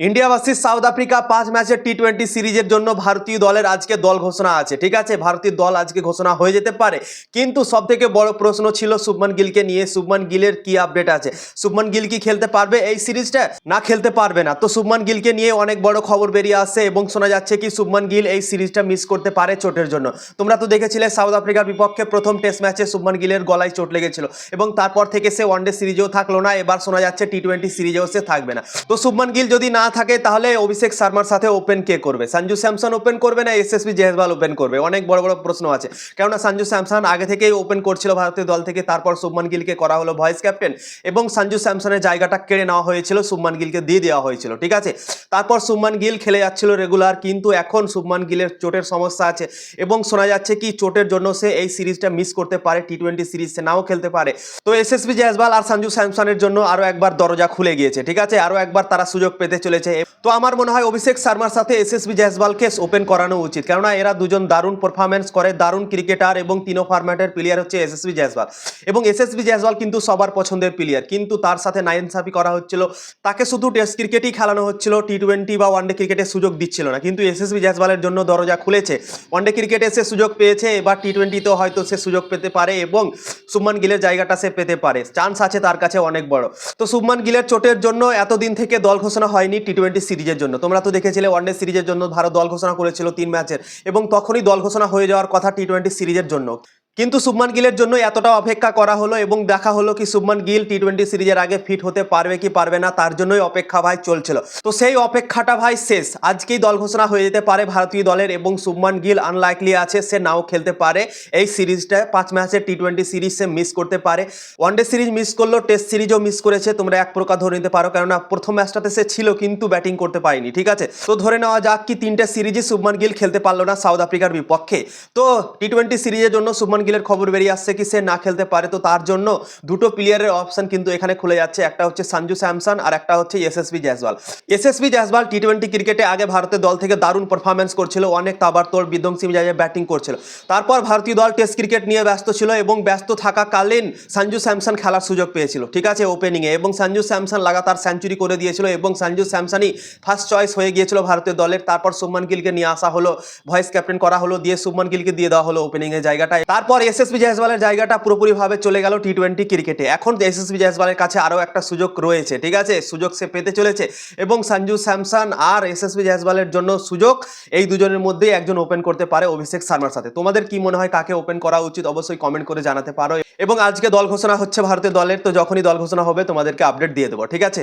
India versus south Africa 5 ম্যাচের টি-20 সিরিজের জন্য ভারতীয় দলের আজকে দল ঘোষণা আছে। ঠিক আছে, ভারতীয় দল আজকে ঘোষণা হয়ে যেতে পারে, কিন্তু সবথেকে বড় প্রশ্ন ছিল শুভমান গিলকে নিয়ে। শুভমান গিলের কি আপডেট আছে? শুভমান গিল কি খেলতে পারবে এই সিরিজটা, না খেলতে পারবে না? তো শুভমান গিলকে নিয়ে অনেক বড় খবর বেরিয়ে আসছে এবং শোনা যাচ্ছে কি শুভমান গিল এই সিরিজটা মিস করতে পারে চোটের জন্য। তোমরা তো দেখেছিলে সাউথ আফ্রিকার বিপক্ষে প্রথম টেস্ট ম্যাচে শুভমান গিলের গলায় চোট লেগেছিল এবং তারপর থেকে সে ওয়ানডে সিরিজেও থাকলো না। এবার শোনা যাচ্ছে টি-20 সিরিজেও সে থাকবে না। তো শুভমান গিল যদি না থাকে তাহলে অভিষেক শর্মার সাথে ওপেন কে করবে? সঞ্জু স্যামসন ওপেন করবে না এসএসবি জয়সওয়াল ওপেন করবে? অনেক বড় বড় প্রশ্ন আছে, কেননা সঞ্জু স্যামসন আগে থেকেই ওপেন করছিল ভারতীয় দল থেকে, তারপর শুভমান গিলকে করা হলো ভাইস ক্যাপ্টেন এবং সঞ্জু স্যামসনের জায়গাটা কেড়ে নেওয়া হয়েছিল, শুভমান গিলকে দিয়ে দেওয়া হয়েছিল। ঠিক আছে, তারপর শুভমান গিল খেলে যাচ্ছিল রেগুলার, কিন্তু এখন শুভমান গিলের চোটের সমস্যা আছে এবং শোনা যাচ্ছে কি চোটের জন্য সে এই সিরিজটা মিস করতে পারে, টি-20 সিরিজ সে নাও খেলতে পারে। তো এসএসবি জয়সওয়াল আর সঞ্জু স্যামসনের জন্য আরো একবার দরজা খুলে গিয়েছে। ঠিক আছে, আরো একবার তারা সুযোগ পেতে চলেছে। তো আমার মনে হয় অভিষেক শর্মার সাথে এসএসবি জয়সওয়ালকে ওপেন করানো উচিত, কেননা এরা দুজন দারুণ পারফরমেন্স করে, দারুণ ক্রিকেটার এবং তিনো ফরম্যাটের প্লেয়ার হচ্ছে এসএসবি জয়সওয়াল। এবং এসএসবি জয়সওয়াল কিন্তু সবার পছন্দের প্লেয়ার, কিন্তু তার সাথে নাইনসাফি করা হচ্ছিল, তাকে শুধু টেস্ট ক্রিকেটই খেলানো হচ্ছিল, টি-20 বা ওয়ানডে ক্রিকেটে সুযোগ দিচ্ছিল না। কিন্তু এসএসবি জয়সওয়ালের জন্য দরজা খুলেছে, ওয়ানডে ক্রিকেটে সে সুযোগ পেয়েছে, এবার টি-20তেও হয়তো সে সুযোগ পেতে পারে এবং শুভমান গিলের জায়গাটা সে পেতে পারে, চান্স আছে তার কাছে অনেক বড়। তো শুভমান গিলের চোটের জন্য এতদিন থেকে দল ঘোষণা হয়নি টি-20 সিরিজের জন্য। তোমরা তো দেখেছিলে ওয়ানডে সিরিজের জন্য ভারত দল ঘোষণা করেছিল 3 ম্যাচের এবং তখনই দল ঘোষণা হয়ে যাওয়ার কথা টি-20 সিরিজের জন্য। কিন্তু শুভমান গিলের জন্য এতটা অপেক্ষা করা হলো এবং দেখা হলো কি শুভমান গিল টি-20 সিরিজের আগে ফিট হতে পারবে কি পারবে না, তার জন্যই অপেক্ষা ভাই চলছিল। তো সেই অপেক্ষাটা ভাই শেষ, আজকেই দল ঘোষণা হয়ে যেতে পারে ভারতীয় দলের এবং শুভমান গিল আনলাইকলি আছে সে নাও খেলতে পারে এই সিরিজটা। 5 ম্যাচের টি-20 সিরিজ সে মিস করতে পারে, ওয়ানডে সিরিজ মিস করলো, টেস্ট সিরিজও মিস করেছে, তোমরা এক প্রকার ধরে নিতে পারো, কেননা প্রথম ম্যাচটাতে সে ছিল কিন্তু ব্যাটিং করতে পারেনি। ঠিক আছে, তো ধরে নেওয়া যাক কি 3টে সিরিজই শুভমান গিল খেলতে পারলো না সাউথ আফ্রিকার বিপক্ষে। তো টি-20 সিরিজের জন্য শুভমান গিলের খবর বেরিয়ে আসছে কি সে না খেলতে পারে। তো তার জন্য দুটো প্লেয়ারের অপশন কিন্তু এখানে খুলে যাচ্ছে, একটা হচ্ছে সঞ্জু স্যামসন আর একটা হচ্ছে এসএসবি জয়সওয়াল। এসএসবি জয়সওয়াল টি-20 ক্রিকেটে আগে ভারতের দল থেকে দারুণ পারফরমেন্স করছিল, অনেক তাবাড়তোড় বিধ্বংসী মিজাজে ব্যাটিং করছিল। তারপর ভারতীয় দল টেস্ট ক্রিকেট নিয়ে ব্যস্ত ছিল এবং ব্যস্ত থাকাকালীন সঞ্জু স্যামসন খেলার সুযোগ পেয়েছিল। ঠিক আছে, ওপেনিংয়ে, এবং সঞ্জু স্যামসন লাগাতার সেঞ্চুরি করে দিয়েছিল এবং সঞ্জু স্যামসনই ফার্স্ট চয়েস হয়ে গিয়েছিল ভারতীয় দলের। তারপর শুভমান গিলকে নিয়ে আসা হলো, ভয়েস ক্যাপ্টেন করা হলো, দিয়ে শুভমান গিলকে দিয়ে দেওয়া হলো ওপেনিং এর জায়গাটায়। তারপর এসএসবি জয়সওয়ালের জায়গাটা পুরোপুরিভাবে চলে গেল টি-20 ক্রিকেটে। এখন এসএসবি জয়সওয়ালের কাছে আরও একটা সুযোগ রয়েছে। ঠিক আছে, সুযোগ সে পেতে চলেছে এবং সঞ্জু স্যামসন আর এসএসবি জয়সওয়ালের জন্য সুযোগ, এই দুজনের মধ্যেই একজন ওপেন করতে পারে অভিষেক শর্মার সাথে। তোমাদের কি মনে হয় কাকে ওপেন করা উচিত? অবশ্যই কমেন্ট করে জানাতে পারো। এবং আজকে দল ঘোষণা হচ্ছে ভারতের দলের, তো যখনই দল ঘোষণা হবে তোমাদেরকে আপডেট দিয়ে দেবো। ঠিক আছে।